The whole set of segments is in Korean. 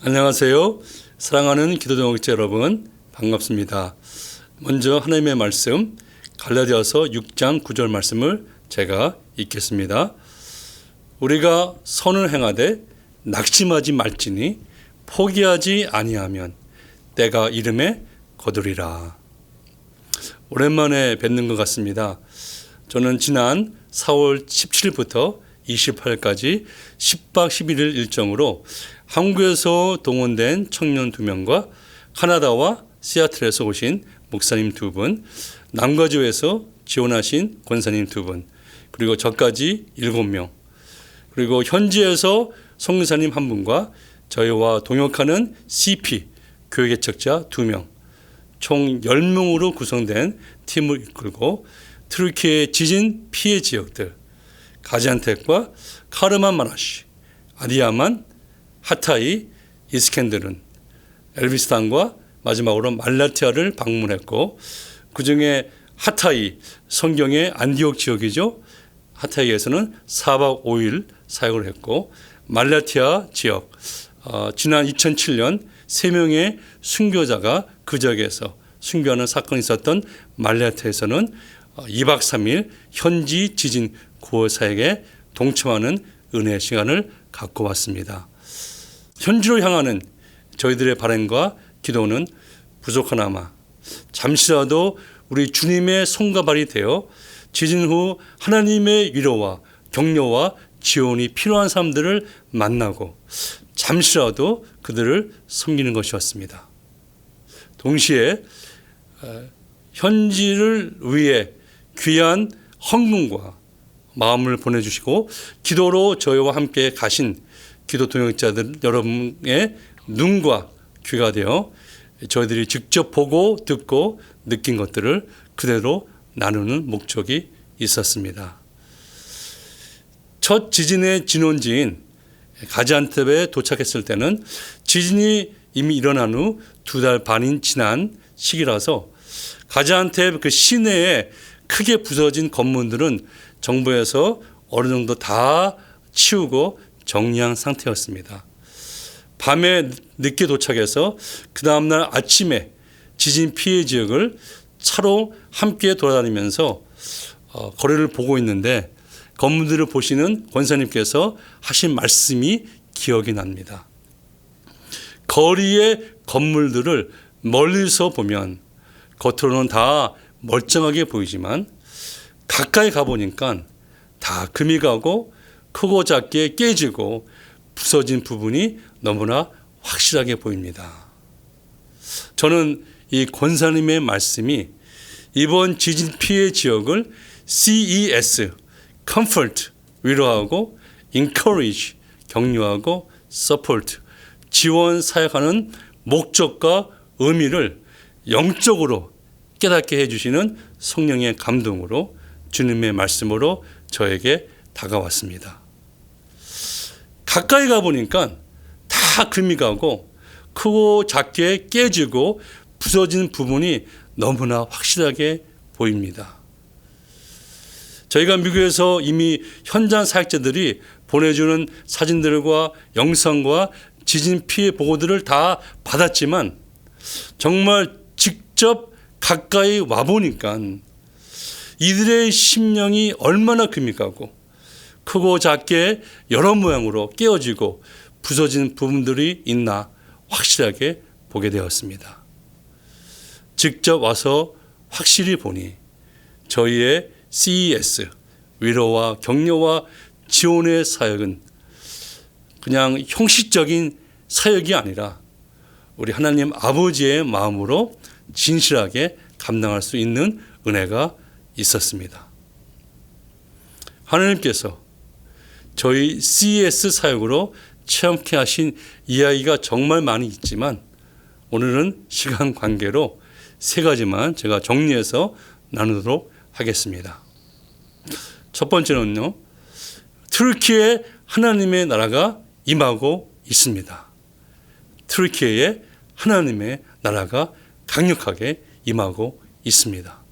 안녕하세요. 사랑하는 기도동역자 여러분, 반갑습니다. 먼저 하나님의 말씀 갈라디아서 6장 9절 말씀을 제가 읽겠습니다. 우리가 선을 행하되 낙심하지 말지니 포기하지 아니하면 때가 이름에 거두리라. 오랜만에 뵙는 것 같습니다. 저는 지난 4월 17일부터 28일까지 10박 11일 일정으로 한국에서 동원된 청년 2명과 카나다와 시애틀에서 오신 목사님 2분, 남가주에서 지원하신 권사님 2분, 그리고 저까지 7명, 그리고 현지에서 성교사님 1분과 저희와 동역하는 CP, 교회개척자 2명, 총 10명으로 구성된 팀을 이끌고 트르키의 지진 피해 지역들, 가지안텍과 카르만마라시, 아디야만, 하타이, 이스켄드른, 엘비스탄과 마지막으로 말라티아를 방문했고, 그중에 하타이, 성경의 안디옥 지역이죠. 하타이에서는 4박 5일 사역을 했고, 말라티아 지역, 지난 2007년 3명의 순교자가 그 지역에서 순교하는 사건이 있었던 말라티아에서는 2박 3일 현지 지진 구호 사역에 동참하는 은혜의 시간을 갖고 왔습니다. 현지로 향하는 저희들의 바람과 기도는 부족하나마 잠시라도 우리 주님의 손과 발이 되어 지진 후 하나님의 위로와 격려와 지원이 필요한 사람들을 만나고 잠시라도 그들을 섬기는 것이었습니다. 동시에 현지를 위해 귀한 헌금과 마음을 보내주시고 기도로 저희와 함께 가신 기도 동역자들 여러분의 눈과 귀가 되어 저희들이 직접 보고 듣고 느낀 것들을 그대로 나누는 목적이 있었습니다. 첫 지진의 진원지인 가지안텍에 도착했을 때는 지진이 이미 일어난 후 2달 반이 지난 시기라서 가지안텍 그 시내에 크게 부서진 건물들은 정부에서 어느 정도 다 치우고 정리한 상태였습니다. 밤에 늦게 도착해서 그 다음날 아침에 지진 피해 지역을 차로 함께 돌아다니면서 거리를 보고 있는데 건물들을 보시는 권사님께서 하신 말씀이 기억이 납니다. 거리의 건물들을 멀리서 보면 겉으로는 다 멀쩡하게 보이지만 가까이 가보니까 다 금이 가고 크고 작게 깨지고 부서진 부분이 너무나 확실하게 보입니다. 저는 이 권사님의 말씀이 이번 지진 피해 지역을 CES, Comfort, 위로하고 Encourage, 격려하고 Support, 지원 사역하는 목적과 의미를 영적으로 깨닫게 해주시는 성령의 감동으로 주님의 말씀으로 저에게 다가왔습니다. 가까이 가보니까 다 금이 가고 크고 작게 깨지고 부서진 부분이 너무나 확실하게 보입니다. 저희가 미국에서 이미 현장 사역자들이 보내주는 사진들과 영상과 지진 피해 보고들을 다 받았지만 정말 직접 가까이 와보니까 이들의 심령이 얼마나 금이 가고 크고 작게 여러 모양으로 깨어지고 부서진 부분들이 있나 확실하게 보게 되었습니다. 직접 와서 확실히 보니 저희의 CES, 위로와 격려와 지원의 사역은 그냥 형식적인 사역이 아니라 우리 하나님 아버지의 마음으로 진실하게 감당할 수 있는 은혜가 있었습니다. 하나님께서 저희 CES 사역으로 체험케 하신 이야기가 정말 많이 있지만 오늘은 시간 관계로 3가지만 제가 정리해서 나누도록 하겠습니다. 첫 번째는요, 트르키에 하나님의 나라가 임하고 있습니다. 트르키에 하나님의 나라가 강력하게 임하고 있습니다.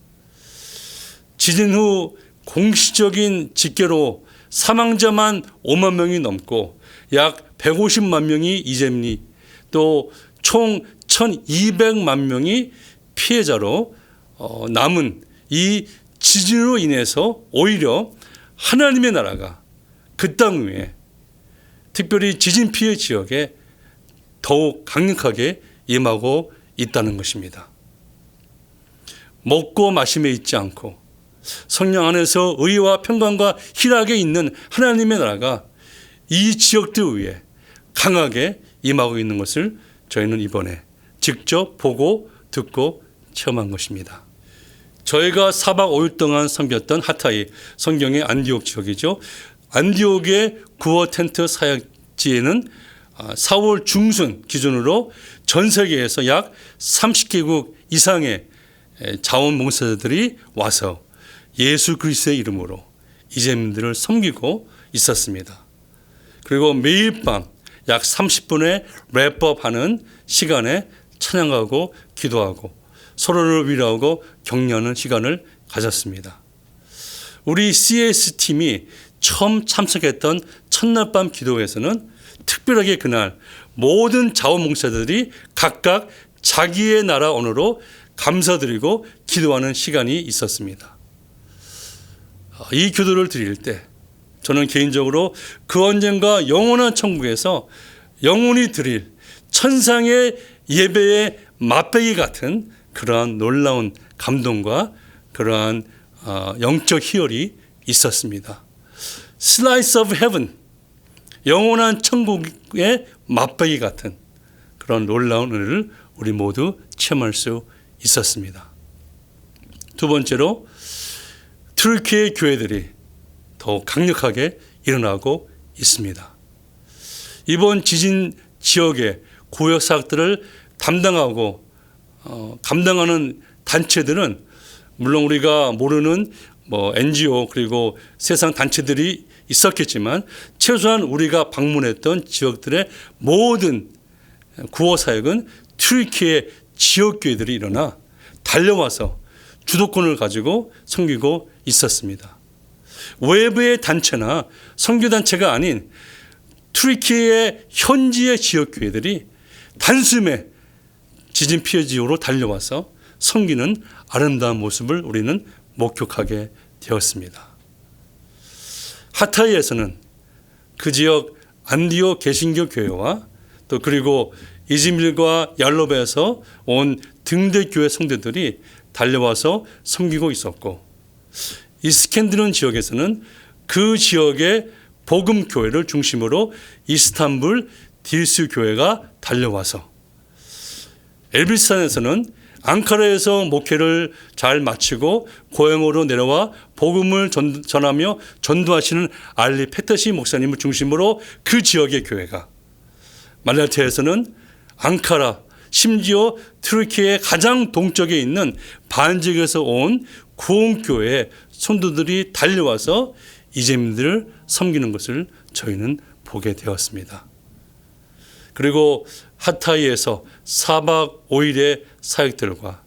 지진 후 공식적인 집계로 사망자만 5만 명이 넘고 약 150만 명이 이재민이 또 총 1200만 명이 피해자로 남은 이 지진으로 인해서 오히려 하나님의 나라가 그 땅 위에 특별히 지진 피해 지역에 더욱 강력하게 임하고 있다는 것입니다. 먹고 마심에 있지 않고 성령 안에서 의와 평강과 희락에 있는 하나님의 나라가 이 지역들 위에 강하게 임하고 있는 것을 저희는 이번에 직접 보고 듣고 체험한 것입니다. 저희가 4박 5일 동안 섬겼던 하타이, 성경의 안디옥 지역이죠. 안디옥의 구호 텐트 사역지에는 4월 중순 기준으로 전 세계에서 약 30개국 이상의 자원봉사자들이 와서 예수 그리스도의 이름으로 이재민들을 섬기고 있었습니다. 그리고 매일 밤 약 30분의 랩업하는 시간에 찬양하고 기도하고 서로를 위로하고 격려하는 시간을 가졌습니다. 우리 CS팀이 처음 참석했던 첫날 밤 기도회에서는 특별하게 그날 모든 자원봉사자들이 각각 자기의 나라 언어로 감사드리고 기도하는 시간이 있었습니다. 이 기도를 드릴 때 저는 개인적으로 그 언젠가 영원한 천국에서 영원히 드릴 천상의 예배의 맛배기 같은 그러한 놀라운 감동과 그러한 영적 희열이 있었습니다. Slice of Heaven, 영원한 천국의 맛배기 같은 그런 놀라운 은혜를 우리 모두 체험할 수 있었습니다. 두 번째로 튀르키예 교회들이 더욱 강력하게 일어나고 있습니다. 이번 지진 지역의 구역 사역들을 감당하는 단체들은 물론 우리가 모르는 NGO 그리고 세상 단체들이 있었겠지만 최소한 우리가 방문했던 지역들의 모든 구호 사역은 튀르키예 지역교회들이 일어나 달려와서 주도권을 가지고 섬기고 있었습니다. 외부의 단체나 선교단체가 아닌 튀르키예 현지의 지역교회들이 단숨에 지진 피해 지역으로 달려와서 섬기는 아름다운 모습을 우리는 목격하게 되었습니다. 하타이에서는 그 지역 안디옥 개신교 교회와 또 그리고 이즈밀과 얄로베에서 온 등대 교회 성도들이 달려와서 섬기고 있었고, 이스켄드론 지역에서는 그 지역의 복음 교회를 중심으로 이스탄불 딜스 교회가 달려와서, 엘비스탄에서는 앙카라에서 목회를 잘 마치고 고향으로 내려와 복음을 전하며 전도하시는 알리 페터시 목사님을 중심으로 그 지역의 교회가, 말라티아에서는 앙카라, 심지어 튀르키예의 가장 동쪽에 있는 반지역에서 온 구원교회 성도들이 달려와서 이재민들을 섬기는 것을 저희는 보게 되었습니다. 그리고 하타이에서 4박 5일의 사역들과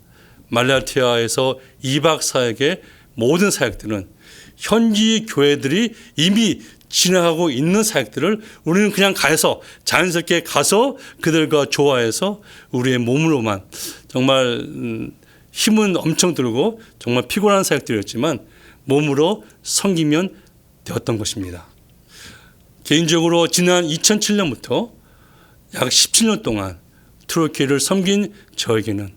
말라티아에서 2박 4일의 모든 사역들은 현지 교회들이 이미 진행하고 있는 사역들을 우리는 그냥 가서 자연스럽게 가서 그들과 조화해서 우리의 몸으로만, 정말 힘은 엄청 들고 정말 피곤한 사역들이었지만 몸으로 섬기면 되었던 것입니다. 개인적으로 지난 2007년부터 약 17년 동안 튀르키예를 섬긴 저에게는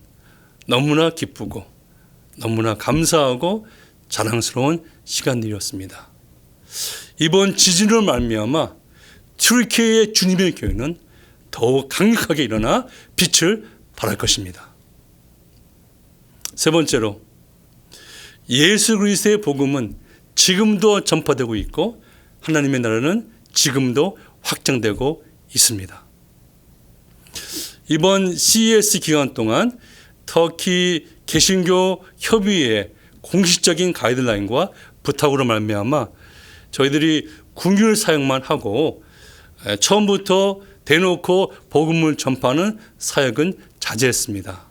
너무나 기쁘고 너무나 감사하고 자랑스러운 시간들이었습니다. 이번 지진으로 말미암아 튀르키예의 주님의 교회는 더욱 강력하게 일어나 빛을 발할 것입니다. 세 번째로, 예수 그리스도의 복음은 지금도 전파되고 있고 하나님의 나라는 지금도 확장되고 있습니다. 이번 CES 기간 동안 터키 개신교 협의회의 공식적인 가이드라인과 부탁으로 말미암아 저희들이 궁율 사역만 하고 처음부터 대놓고 복음을 전파하는 사역은 자제했습니다.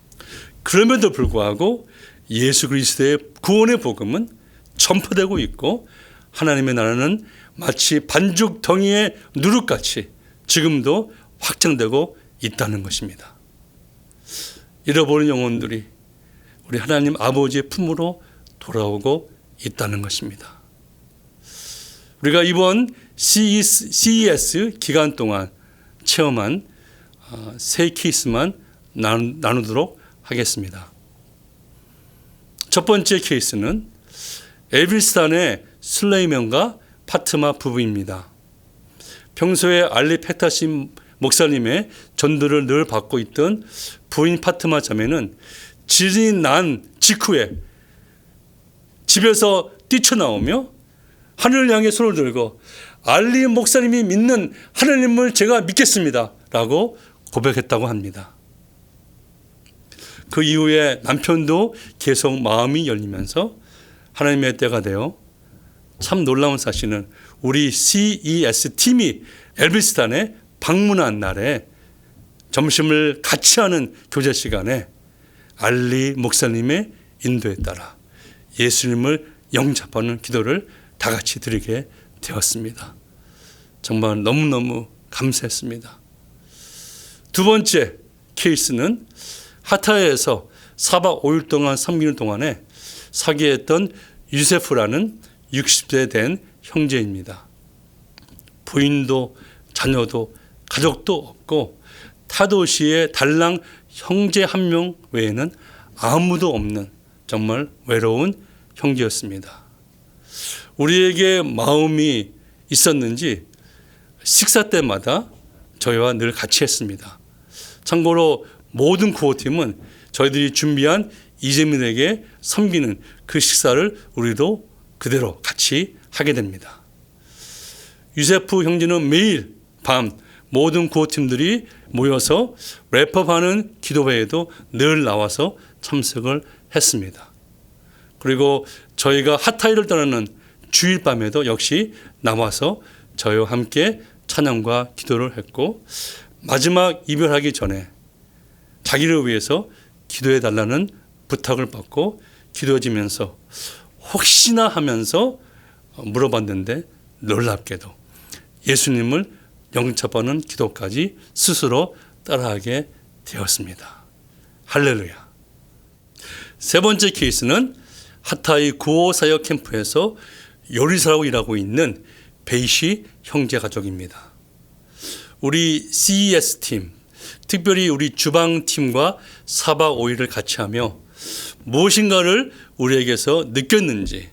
그럼에도 불구하고 예수 그리스도의 구원의 복음은 전파되고 있고 하나님의 나라는 마치 반죽 덩이의 누룩같이 지금도 확장되고 있다는 것입니다. 잃어버린 영혼들이 우리 하나님 아버지의 품으로 돌아오고 있다는 것입니다. 우리가 이번 CES 기간 동안 체험한 세 케이스만 나누도록 하겠습니다. 첫 번째 케이스는 에빌스탄의 슬레이먼과 파트마 부부입니다. 평소에 알리 페타심 목사님의 전도를 늘 받고 있던 부인 파트마 자매는 질이 난 직후에 집에서 뛰쳐나오며 하늘을 향해 손을 들고 알리 목사님이 믿는 하나님을 제가 믿겠습니다 라고 고백했다고 합니다. 그 이후에 남편도 계속 마음이 열리면서 하나님의 때가 되어 참 놀라운 사실은 우리 CES 팀이 엘비스탄에 방문한 날에 점심을 같이 하는 교제 시간에 알리 목사님의 인도에 따라 예수님을 영접하는 기도를 다 같이 드리게 되었습니다. 정말 너무너무 감사했습니다. 두 번째 케이스는 하타야에서 4박 5일 동안 섬기는 동안에 사귀었던 유세프라는 60세 된 형제입니다. 부인도 자녀도 가족도 없고 타도시의 달랑 형제 한 명 외에는 아무도 없는 정말 외로운 형제였습니다. 우리에게 마음이 있었는지 식사 때마다 저희와 늘 같이 했습니다. 참고로 모든 구호팀은 저희들이 준비한 이재민에게 섬기는 그 식사를 우리도 그대로 같이 하게 됩니다. 유세프 형제는 매일 밤 모든 구호팀들이 모여서 랩업하는 기도회에도 늘 나와서 참석을 했습니다. 그리고 저희가 하타이를 떠나는 주일 밤에도 역시 나와서 저희와 함께 찬양과 기도를 했고 마지막 이별하기 전에 자기를 위해서 기도해 달라는 부탁을 받고 기도해지면서 혹시나 하면서 물어봤는데 놀랍게도 예수님을 영접하는 기도까지 스스로 따라하게 되었습니다. 할렐루야. 세 번째 케이스는 하타이 구호사역 캠프에서 요리사로 일하고 있는 베이시 형제 가족입니다. 우리 CES 팀, 특별히 우리 주방팀과 4박 5일을 같이 하며 무엇인가를 우리에게서 느꼈는지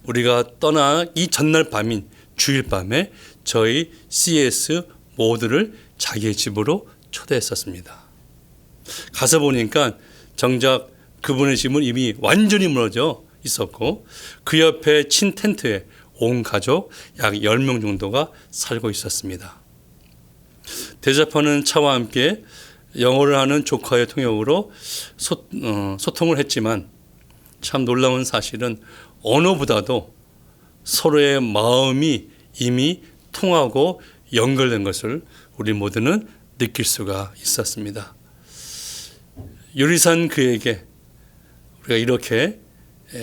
우리가 떠나기 전날 밤인 주일 밤에 저희 CES 모두를 자기의 집으로 초대했었습니다. 가서 보니까 정작 그분의 집은 이미 완전히 무너져 있었고 그 옆에 친 텐트에 온 가족 약 10명 정도가 살고 있었습니다. 대접하는 차와 함께 영어를 하는 조카의 통역으로 소통을 했지만 참 놀라운 사실은 언어보다도 서로의 마음이 이미 통하고 연결된 것을 우리 모두는 느낄 수가 있었습니다. 요리사는 그에게 우리가 이렇게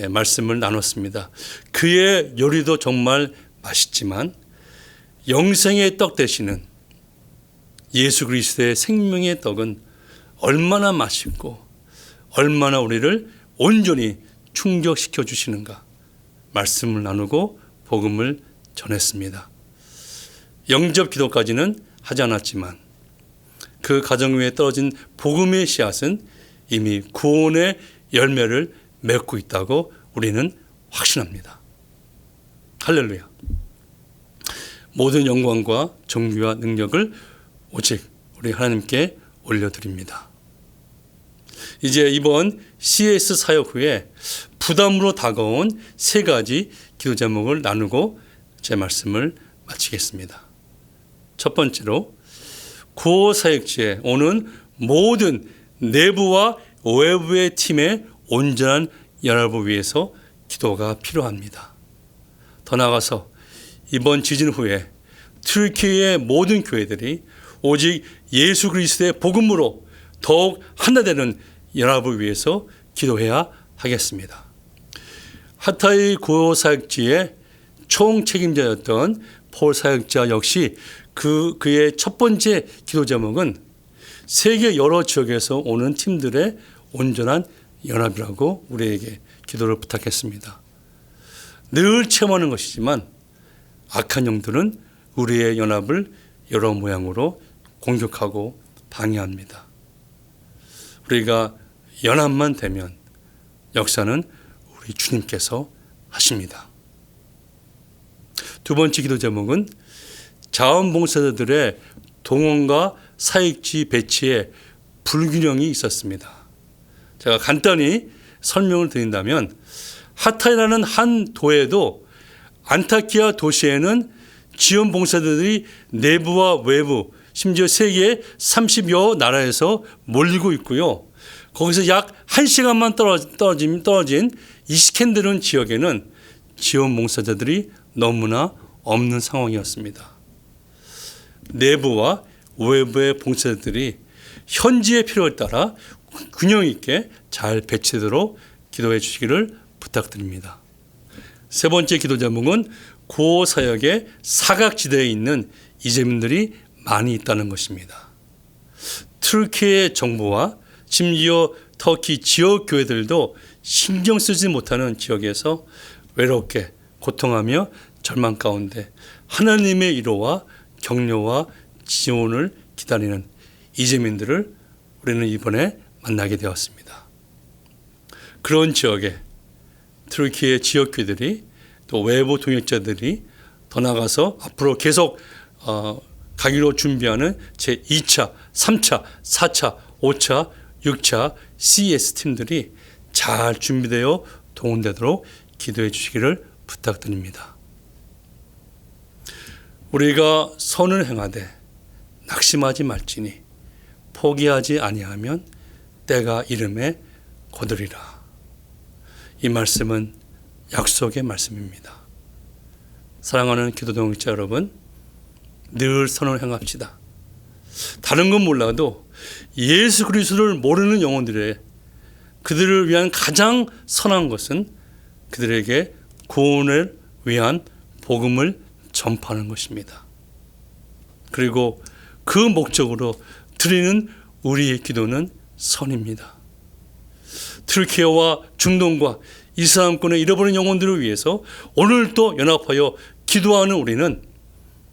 말씀을 나눴습니다. 그의 요리도 정말 맛있지만 영생의 떡 되시는 예수 그리스도의 생명의 떡은 얼마나 맛있고 얼마나 우리를 온전히 충족시켜 주시는가 말씀을 나누고 복음을 전했습니다. 영접 기도까지는 하지 않았지만 그 가정 위에 떨어진 복음의 씨앗은 이미 구원의 열매를 맺고 있다고 우리는 확신합니다. 할렐루야. 모든 영광과 존귀와 능력을 오직 우리 하나님께 올려드립니다. 이제 이번 CS 사역 후에 부담으로 다가온 세 가지 기도 제목을 나누고 제 말씀을 마치겠습니다. 첫 번째로 구호 사역지에 오는 모든 내부와 외부의 팀의 온전한 연합을 위해서 기도가 필요합니다. 더 나아가서 이번 지진 후에 튀르키예의 모든 교회들이 오직 예수 그리스도의 복음으로 더욱 하나 되는 연합을 위해서 기도해야 하겠습니다. 하타이 구호 사역지의 총 책임자였던 폴 사역자 역시 그의 첫 번째 기도 제목은 세계 여러 지역에서 오는 팀들의 온전한 연합이라고 우리에게 기도를 부탁했습니다. 늘 체험하는 것이지만 악한 영들은 우리의 연합을 여러 모양으로 공격하고 방해합니다. 우리가 연합만 되면 역사는 우리 주님께서 하십니다. 두 번째 기도 제목은 자원봉사자들의 동원과 사익지 배치에 불균형이 있었습니다. 제가 간단히 설명을 드린다면 하타이라는 한 도에도 안타키아 도시에는 지원 봉사자들이 내부와 외부 심지어 세계 30여 나라에서 몰리고 있고요. 거기서 약 1시간만 떨어진 이스켄드른 지역에는 지원 봉사자들이 너무나 없는 상황이었습니다. 내부와 외부의 봉사자들이 현지의 필요에 따라 균형 있게 잘 배치되도록 기도해 주시기를 부탁드립니다. 세 번째 기도 제목은 고어 사역의 사각지대에 있는 이재민들이 많이 있다는 것입니다. 터키의 정부와 심지어 터키 지역 교회들도 신경 쓰지 못하는 지역에서 외롭게 고통하며 절망 가운데 하나님의 위로와 격려와 지원을 기다리는 이재민들을 우리는 이번에 만나게 되었습니다. 그런 지역에 터키의 지역교회들이 또 외부 동역자들이 더 나아가서 앞으로 계속 가기로 준비하는 제2차, 3차, 4차, 5차, 6차 CES팀들이 잘 준비되어 동원되도록 기도해 주시기를 부탁드립니다. 우리가 선을 행하되 낙심하지 말지니 포기하지 아니하면 때가 이름에 거두리라. 이 말씀은 약속의 말씀입니다. 사랑하는 기도 동역자 여러분, 늘 선을 행합시다. 다른 건 몰라도 예수 그리스도를 모르는 영혼들의 그들을 위한 가장 선한 것은 그들에게 구원을 위한 복음을 전파하는 것입니다. 그리고 그 목적으로 드리는 우리의 기도는 선입니다. 터키와 중동과 이슬람권의 잃어버린 영혼들을 위해서 오늘도 연합하여 기도하는 우리는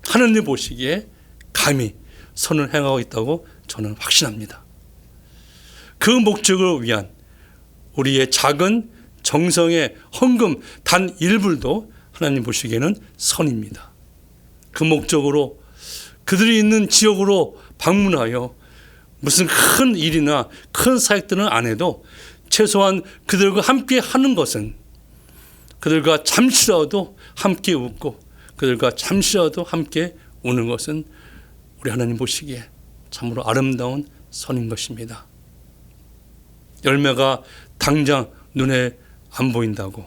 하나님 보시기에 감히 선을 행하고 있다고 저는 확신합니다. 그 목적을 위한 우리의 작은 정성의 헌금 단 1불도 하나님 보시기에는 선입니다. 그 목적으로 그들이 있는 지역으로 방문하여 무슨 큰 일이나 큰 사역들은 안 해도 최소한 그들과 함께 하는 것은 그들과 잠시라도 함께 웃고 그들과 잠시라도 함께 우는 것은 우리 하나님 보시기에 참으로 아름다운 선인 것입니다. 열매가 당장 눈에 안 보인다고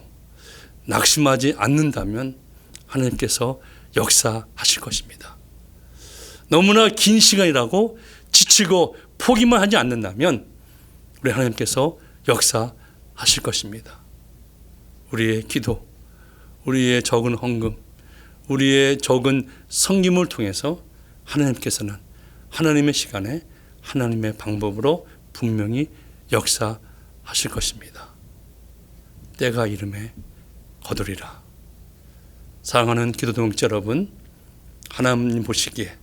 낙심하지 않는다면 하나님께서 역사하실 것입니다. 너무나 긴 시간이라고 지치고 포기만 하지 않는다면 우리 하나님께서 역사하실 것입니다. 우리의 기도, 우리의 적은 헌금, 우리의 적은 섬김을 통해서 하나님께서는 하나님의 시간에 하나님의 방법으로 분명히 역사하실 것입니다. 때가 이름에 거두리라. 사랑하는 기도 동역자 여러분, 하나님 보시기에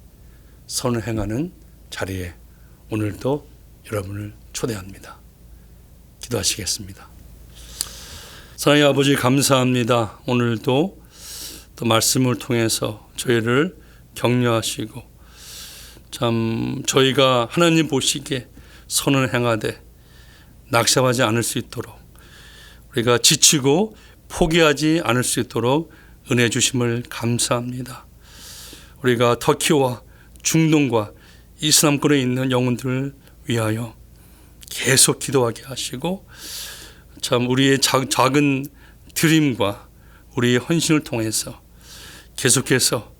선을 행하는 자리에 오늘도 여러분을 초대합니다. 기도하시겠습니다. 사랑의 아버지 감사합니다. 오늘도 또 말씀을 통해서 저희를 격려하시고 참 저희가 하나님 보시기에 선을 행하되 낙심하지 않을 수 있도록 우리가 지치고 포기하지 않을 수 있도록 은혜 주심을 감사합니다. 우리가 터키와 중동과 이슬람권에 있는 영혼들을 위하여 계속 기도하게 하시고 참 우리의 작은 드림과 우리의 헌신을 통해서 계속해서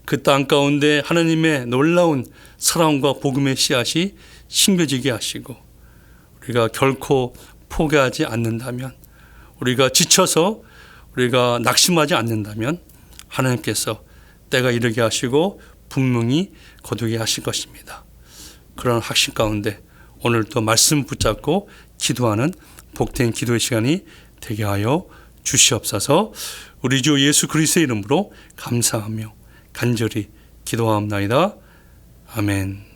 그 땅 가운데 하나님의 놀라운 사랑과 복음의 씨앗이 심겨지게 하시고 우리가 결코 포기하지 않는다면 우리가 지쳐서 우리가 낙심하지 않는다면 하나님께서 때가 이르게 하시고 분명히 거두게 하실 것입니다. 그런 확신 가운데 오늘도 말씀 붙잡고 기도하는 복된 기도의 시간이 되게 하여 주시옵소서. 우리 주 예수 그리스도의 이름으로 감사하며 간절히 기도하옵나이다. 아멘.